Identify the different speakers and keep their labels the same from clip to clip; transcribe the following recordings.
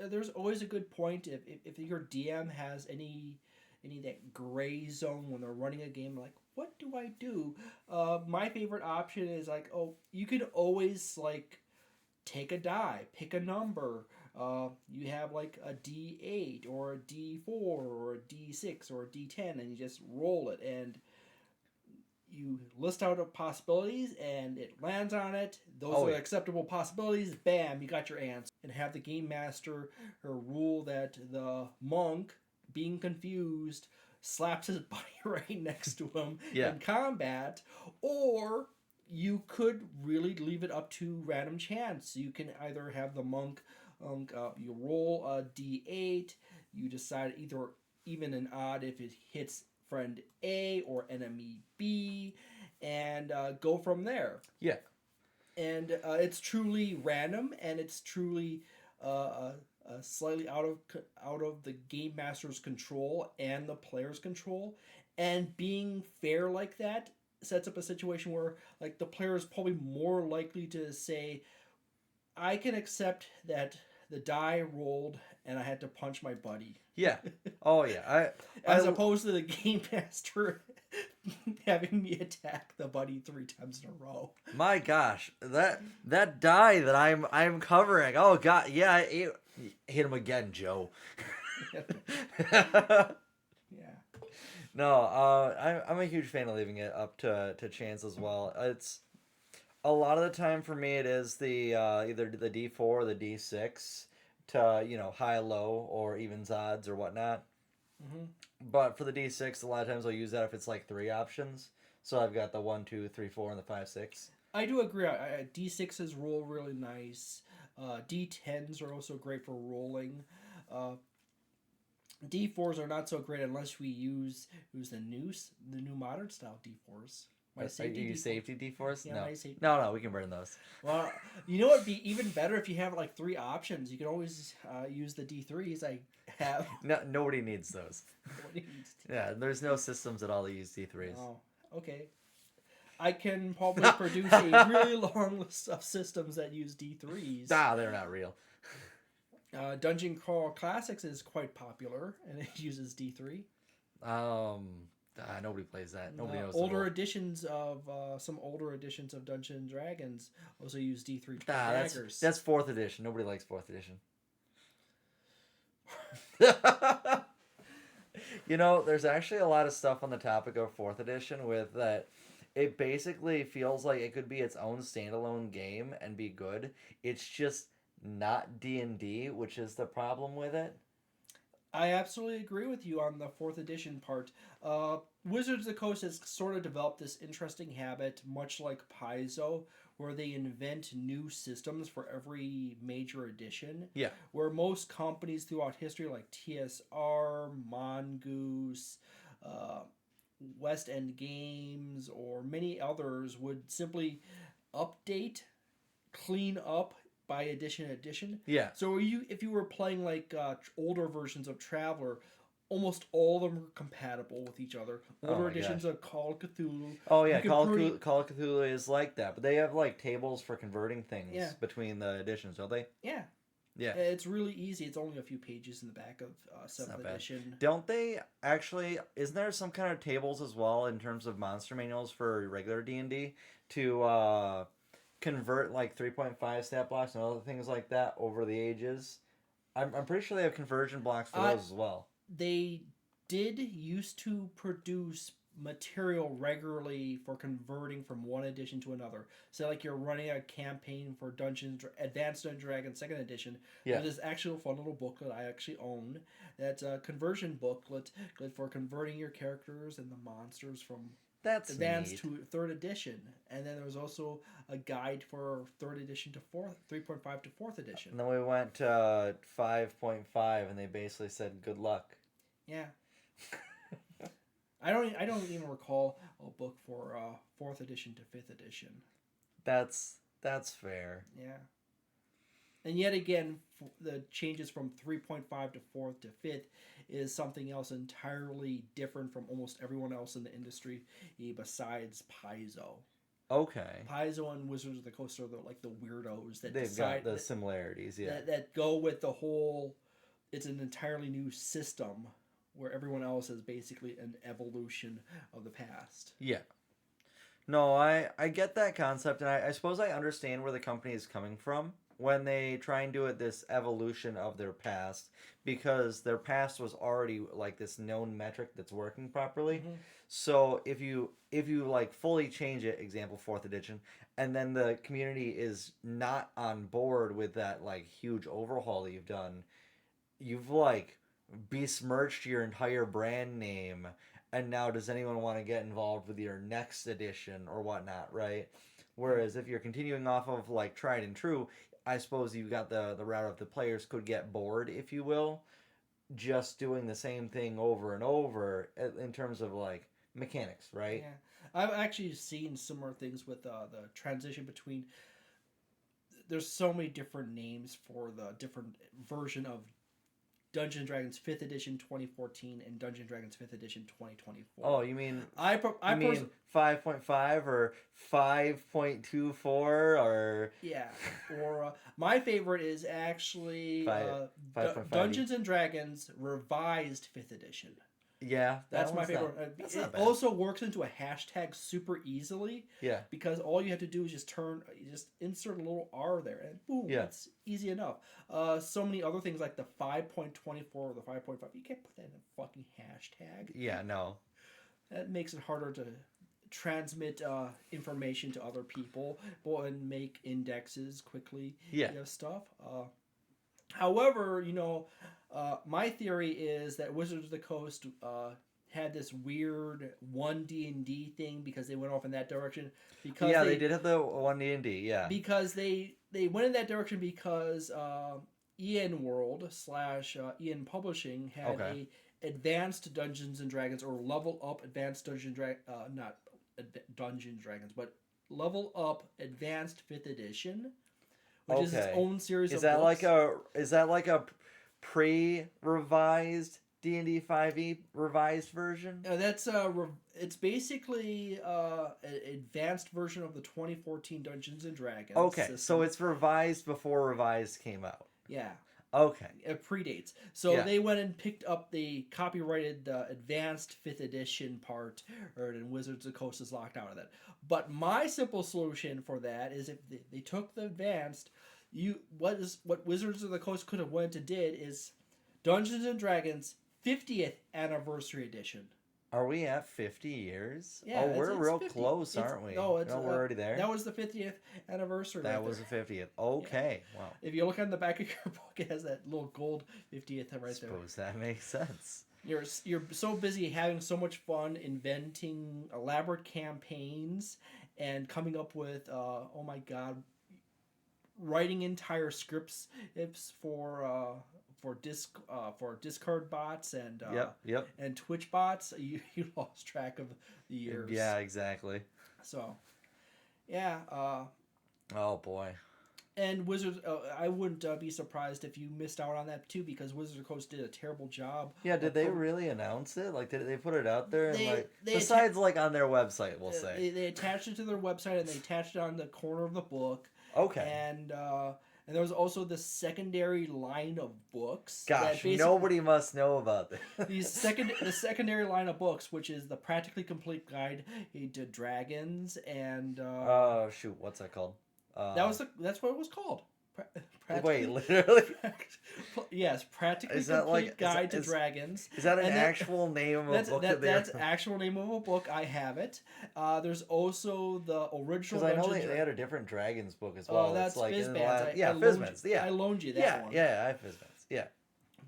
Speaker 1: there's always a good point if your DM has any that gray zone when they're running a game. Like, what do I do? My favorite option is like, oh, you could always like take a die, pick a number. You have like a D8 or a D4 or a D6 or a D10, and you just roll it, and you list out of possibilities, and it lands on it. Those
Speaker 2: Oh
Speaker 1: are
Speaker 2: yeah.
Speaker 1: acceptable possibilities. Bam, you got your answer. And have the game master rule that the monk, being confused, slaps his buddy right next to him
Speaker 2: Yeah.
Speaker 1: in combat, or you could really leave it up to random chance. You can either have the monk, you roll a d8, you decide either even and odd if it hits friend A or enemy B, and go from there.
Speaker 2: Yeah.
Speaker 1: And it's truly random, and it's truly slightly out of the game master's control and the player's control. And being fair like that sets up a situation where like the player is probably more likely to say, I can accept that the die rolled and I had to punch my buddy.
Speaker 2: Yeah. Oh yeah.
Speaker 1: As opposed to the game master having me attack the buddy 3 times in a row.
Speaker 2: My gosh, that die that I'm covering. Oh god, yeah, hit him again, Joe.
Speaker 1: Yeah.
Speaker 2: No, I'm a huge fan of leaving it up to chance as well. It's a lot of the time for me it is the either the D4 or the D6 to high low or evens odds or whatnot.
Speaker 1: Mm-hmm.
Speaker 2: But for the D6, a lot of times I'll use that if it's like 3 options. So I've got the 1, 2, 3, 4, and the 5, 6.
Speaker 1: I do agree. D6s roll really nice. D10s are also great for rolling. Uh, D4s are not so great unless we use the new modern style D4s. My
Speaker 2: safety you
Speaker 1: D4s.
Speaker 2: safety D4s?
Speaker 1: Yeah,
Speaker 2: No.
Speaker 1: my safety.
Speaker 2: No, we can burn those.
Speaker 1: Well, you know what'd be even better if you have like 3 options. You can always use the D3s I have.
Speaker 2: No, nobody needs those.
Speaker 1: Nobody needs to.
Speaker 2: Yeah, there's no systems at all that use D3s.
Speaker 1: Oh, okay. I can probably produce a really long list of systems that use D3s.
Speaker 2: Ah, they're not real.
Speaker 1: Dungeon Crawl Classics is quite popular, and it uses D3.
Speaker 2: Nobody plays that. Nobody knows.
Speaker 1: Older editions of some older editions of Dungeons and Dragons also use D3 daggers.
Speaker 2: That's 4th edition. Nobody likes 4th edition. There's actually a lot of stuff on the topic of 4th edition with that. It basically feels like it could be its own standalone game and be good. It's just not D&D, which is the problem with it.
Speaker 1: I absolutely agree with you on the 4th edition part. Wizards of the Coast has sort of developed this interesting habit, much like Paizo, where they invent new systems for every major edition.
Speaker 2: Yeah.
Speaker 1: Where most companies throughout history, like TSR, Mongoose, West End Games, or many others, would simply update, clean up by edition.
Speaker 2: Yeah.
Speaker 1: So if you were playing like older versions of Traveller, almost all of them were compatible with each other. Older editions of Call of Cthulhu.
Speaker 2: Oh yeah, Call of Cthulhu is like that, but they have like tables for converting things between the editions, don't they?
Speaker 1: Yeah.
Speaker 2: Yeah.
Speaker 1: It's really easy. It's only a few pages in the back of 7th edition.
Speaker 2: Don't they actually? Isn't there some kind of tables as well in terms of monster manuals for regular D&D to convert like 3.5 stat blocks and other things like that over the ages? I'm pretty sure they have conversion blocks for those as well.
Speaker 1: They did used to produce material regularly for converting from one edition to another. So like you're running a campaign for Advanced Dungeons & Dragons 2nd edition.
Speaker 2: Yeah.
Speaker 1: There's actual fun little booklet I actually own. That's a conversion booklet for converting your characters and the monsters from Advanced to 3rd edition. And then there was also a guide for 3rd edition to 3.5 to 4th edition.
Speaker 2: And then we went to 5.5 and they basically said good luck.
Speaker 1: Yeah. I don't even recall a book for 4th edition to 5th edition.
Speaker 2: That's fair.
Speaker 1: Yeah. And yet again, the changes from 3.5 to 4th to 5th is something else entirely different from almost everyone else in the industry besides Paizo.
Speaker 2: Okay.
Speaker 1: Paizo and Wizards of the Coast are the weirdos that
Speaker 2: They've got
Speaker 1: decide
Speaker 2: the similarities, yeah.
Speaker 1: that go with the whole. It's an entirely new system where everyone else is basically an evolution of the past.
Speaker 2: Yeah. No, I get that concept, and I suppose I understand where the company is coming from when they try and do it this evolution of their past, because their past was already like this known metric that's working properly.
Speaker 1: Mm-hmm.
Speaker 2: So if you like fully change it, example fourth edition, and then the community is not on board with that like huge overhaul that you've done, you've like besmirched your entire brand name, and now does anyone want to get involved with your next edition or whatnot, right? Whereas if you're continuing off of like tried and true, I suppose you got the route of the players could get bored, if you will, just doing the same thing over and over in terms of like mechanics, right?
Speaker 1: Yeah, I've actually seen similar things with the transition between. There's so many different names for the different version of Dungeons and Dragons 5th edition 2014 and Dungeons and Dragons 5th edition 2024.
Speaker 2: Oh, you mean
Speaker 1: I
Speaker 2: mean 5.5 or 5.24 or
Speaker 1: yeah, or my favorite is actually
Speaker 2: 5.5.
Speaker 1: Dungeons and Dragons revised 5th edition.
Speaker 2: Yeah,
Speaker 1: That's my
Speaker 2: one's
Speaker 1: favorite.
Speaker 2: That's
Speaker 1: It
Speaker 2: not bad.
Speaker 1: also works into a hashtag super easily.
Speaker 2: Yeah.
Speaker 1: Because all you have to do is just insert a little R there, and boom,
Speaker 2: Yeah.
Speaker 1: it's easy enough. So many other things like the 5.24 or the 5.5, you can't put that in a fucking hashtag.
Speaker 2: Yeah, no.
Speaker 1: That makes it harder to transmit information to other people and make indexes quickly.
Speaker 2: Yeah.
Speaker 1: Stuff. However, my theory is that Wizards of the Coast had this weird one D&D thing because they went off in that direction. Because
Speaker 2: they did have the one D&D, yeah.
Speaker 1: Because they went in that direction because Ian World / Ian Publishing had a advanced Dungeons and Dragons or level up advanced not Dungeons Dragons, but level up advanced 5th edition, which is its own series of books.
Speaker 2: Is that like a pre-revised D&D 5e revised version?
Speaker 1: That's it's basically an advanced version of the 2014 Dungeons and Dragons.
Speaker 2: Okay,
Speaker 1: system.
Speaker 2: so it's revised before revised came out.
Speaker 1: Yeah.
Speaker 2: Okay.
Speaker 1: It predates. So they went and picked up the copyrighted advanced 5th edition part, and Wizards of the Coast is locked out of that. But my simple solution for that is if they took the advanced, what Wizards of the Coast could have went and did is Dungeons and Dragons 50th anniversary edition.
Speaker 2: Are we at 50 years?
Speaker 1: Yeah,
Speaker 2: we're real
Speaker 1: 50.
Speaker 2: close, aren't we?
Speaker 1: No,
Speaker 2: we're already there.
Speaker 1: That was the 50th anniversary.
Speaker 2: That was the 50th. Okay, wow.
Speaker 1: If you look on the back of your book, it has that little gold 50th right there.
Speaker 2: I suppose that makes sense.
Speaker 1: You're so busy having so much fun inventing elaborate campaigns and coming up with oh my god, writing entire scripts for Discord bots and
Speaker 2: Yep.
Speaker 1: and Twitch bots. You lost track of the years.
Speaker 2: Yeah, exactly.
Speaker 1: So, yeah.
Speaker 2: Oh boy.
Speaker 1: And Wizards, I wouldn't be surprised if you missed out on that too, because Wizards of the Coast did a terrible job.
Speaker 2: Yeah, did they really announce it? Like, did they put it out there?
Speaker 1: They
Speaker 2: besides, like on their website, we'll say
Speaker 1: they attached it to their website and they attached it on the corner of the book.
Speaker 2: Okay.
Speaker 1: And there was also the secondary line of books.
Speaker 2: Gosh, nobody must know about this.
Speaker 1: The secondary line of books, which is the Practically Complete Guide to Dragons, and
Speaker 2: shoot, what's that called?
Speaker 1: that's what it was called.
Speaker 2: Wait, literally?
Speaker 1: Yes, Practically Complete Guide to Dragons.
Speaker 2: Is that an actual name of a book?
Speaker 1: That's actual name of a book. I have it. There's also the original.
Speaker 2: Because I know they had a different Dragons book as well.
Speaker 1: Oh, that's
Speaker 2: like
Speaker 1: Fizban's.
Speaker 2: Fizban's. Yeah,
Speaker 1: I loaned you that one.
Speaker 2: Yeah, I have Fizban's. Yeah.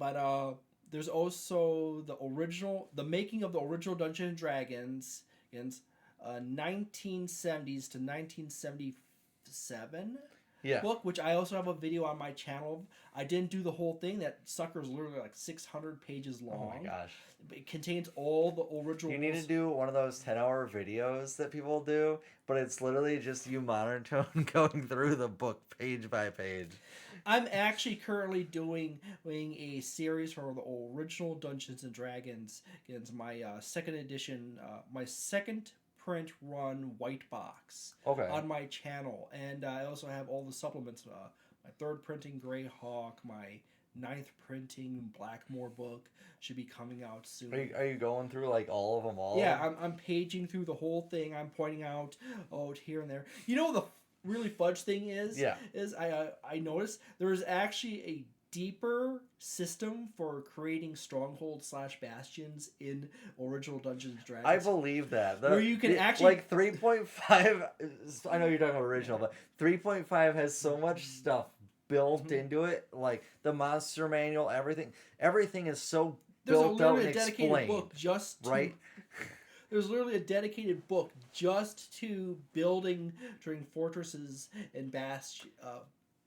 Speaker 1: But there's also the making of the original Dungeons and Dragons, 1970s to 1977.
Speaker 2: Yeah.
Speaker 1: Book, which I also have a video on my channel. I didn't do the whole thing. That sucker's literally like 600 pages long.
Speaker 2: Oh my gosh.
Speaker 1: It contains all the original.
Speaker 2: You need to do one of those 10-hour videos that people do, but it's literally just you monotone going through the book page by page.
Speaker 1: I'm actually currently doing a series for the original Dungeons and Dragons. It's my second edition, my second print run white box
Speaker 2: Okay.
Speaker 1: on my channel, and I also have all the supplements. My third printing Greyhawk, my ninth printing Blackmore book should be coming out soon.
Speaker 2: Are you going through like all of them all?
Speaker 1: Yeah, I'm paging through the whole thing. I'm pointing out, here and there. You know, the really fudge thing is,
Speaker 2: Yeah.
Speaker 1: I noticed there is actually a deeper system for creating strongholds / bastions in original Dungeons and Dragons.
Speaker 2: I believe that.
Speaker 1: Where you can actually
Speaker 2: like 3.5. I know you're talking about original, but 3.5 has so much stuff built into it, like the monster manual, everything. Everything is so built out and explained.
Speaker 1: Book just to,
Speaker 2: right?
Speaker 1: There's literally a dedicated book just to building during fortresses and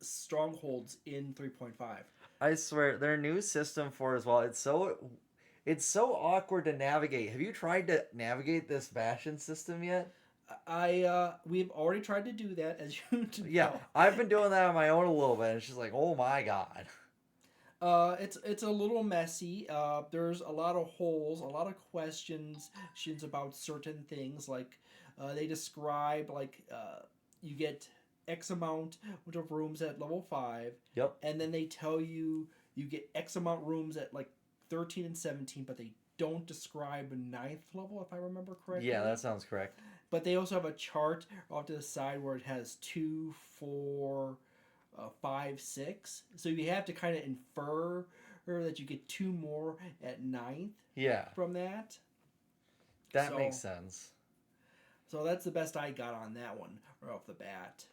Speaker 1: strongholds in 3.5.
Speaker 2: I swear, their new system for as well. It's so awkward to navigate. Have you tried to navigate this Bastion system yet?
Speaker 1: We've already tried to do that, as you know.
Speaker 2: Yeah, I've been doing that on my own a little bit. And it's just like, oh my god.
Speaker 1: It's a little messy. There's a lot of holes, a lot of questions about certain things. Like they describe you get X amount of rooms at level 5.
Speaker 2: Yep.
Speaker 1: And then they tell you get X amount rooms at like 13 and 17, but they don't describe 9th level, if I remember correctly.
Speaker 2: Yeah, that sounds correct.
Speaker 1: But they also have a chart off to the side where it has 2, 4, 5, 6. So you have to kind of infer that you get 2 more at 9th.
Speaker 2: Yeah.
Speaker 1: From that.
Speaker 2: That makes sense.
Speaker 1: So that's the best I got on that one right off the bat.